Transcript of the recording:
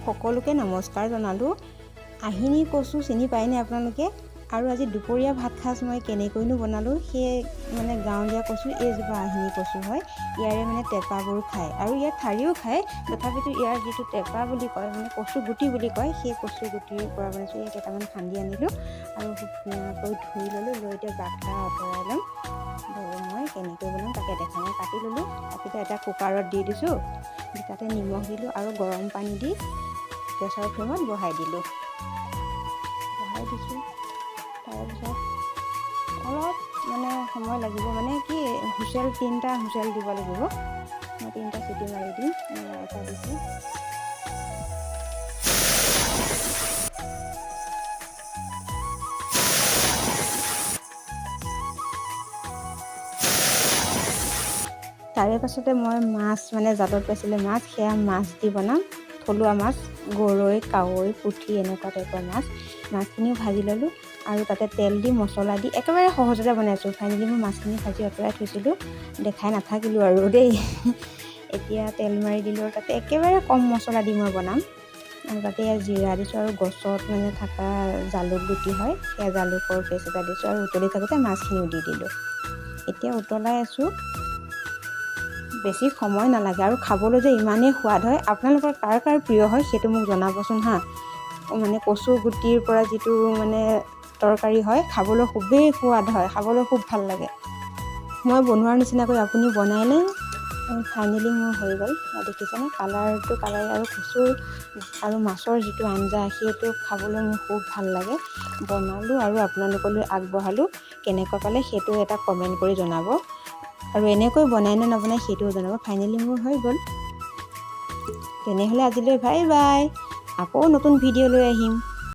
সকলোকে নমস্কাৰ জনালোঁ। আহিনি কচু চিনি পায়নে আপোনালোকে? আৰু আজি দুপৰীয়া ভাত সাজ মই কেনেকৈনো বনালোঁ সেই মানে গাঁৱলীয়া কচু, এইজোপা আহিনি কচু হয়। ইয়াৰে মানে টেপাবোৰ খায় আৰু ইয়াত ঠাৰিও খায়, তথাপিতো ইয়াৰ যিটো টেপা বুলি কয় মানে কচু গুটি বুলি কয়, সেই কচু গুটিৰ পৰা বনাইছোঁ। এই কেইটামান খান্দি আনিলোঁ আৰু ধুনীয়াকৈ ধুই ল'লোঁ, লৈ এতিয়া গাঁঠা আঁতৰাই ল'ম। মই কেনেকৈ বনাম তাকে দেখাম। মই কাটি ল'লোঁ, কাটি এটা কুকাৰত দি দিছোঁ, তাতে নিমখ দিলোঁ আৰু গৰম পানী দি গেছৰ ফ্লেমত বহাই দিছোঁ। তাৰপিছত অলপ মানে সময় লাগিব, মানে কি হুইচেল 3টা হুইচেল দিব লাগিব। মই 3টা চিটি মাৰি দিম। এটা দিছোঁ, তাৰে পাছতে মই মাছ মানে জালত পাইছিলে মাছ, সেয়া মাছ দি বনাম। থলুৱা মাছ, গৰৈ, কাৱৈ, পুঠি এনেকুৱা টাইপৰ মাছখিনিও ভাজি ল'লোঁ আৰু তাতে তেল দি মছলা দি একেবাৰে সহজতে বনাইছোঁ। ফাইনেলি মই মাছখিনি ভাজি আঁতৰাই থৈছিলোঁ, দেখাই নাথাকিলোঁ আৰু দেই। এতিয়া তেল মাৰি দিলোঁ আৰু তাতে একেবাৰে কম মছলা দি মই বনাম। আৰু তাতে জিৰা দিছোঁ আৰু গছত মানে থকা জালুক গুটি হয়, সেয়া জালুকৰ পেষ্ট এটা দিছোঁ আৰু উতলি থাকোঁতে মাছখিনিও দি দিলোঁ। এতিয়া উতলাই আছোঁ, বেছি সময় নালাগে আৰু খাবলৈ যে ইমানেই সোৱাদ হয়। আপোনালোকৰ কাৰ কাৰ প্ৰিয় হয় সেইটো মোক জনাবচোন হা। মানে কচু গুটিৰ পৰা যিটো মানে তৰকাৰী হয়, খাবলৈ খুবেই সোৱাদ হয়, খাবলৈ খুব ভাল লাগে। মই বনোৱাৰ নিচিনাকৈ আপুনি বনাইনে? ফাইনেলি মোৰ হৈ গ'ল, দেখিছেনে? কালাৰটো আৰু কচু আৰু মাছৰ যিটো আঞ্জা, সেইটো খাবলৈ মোৰ খুব ভাল লাগে। বনালোঁ আৰু আপোনালোকলৈ আগবঢ়ালোঁ। কেনেকুৱা পালে সেইটো এটা কমেণ্ট কৰি জনাব আৰু এনেকৈ বনাই নে নবনাই সেইটোও জনাব। ফাইনেলি মোৰ হৈ গ'ল। তেনেহ'লে আজিলৈ বাই বাই। আকৌ নতুন ভিডিঅ' লৈ আহিম।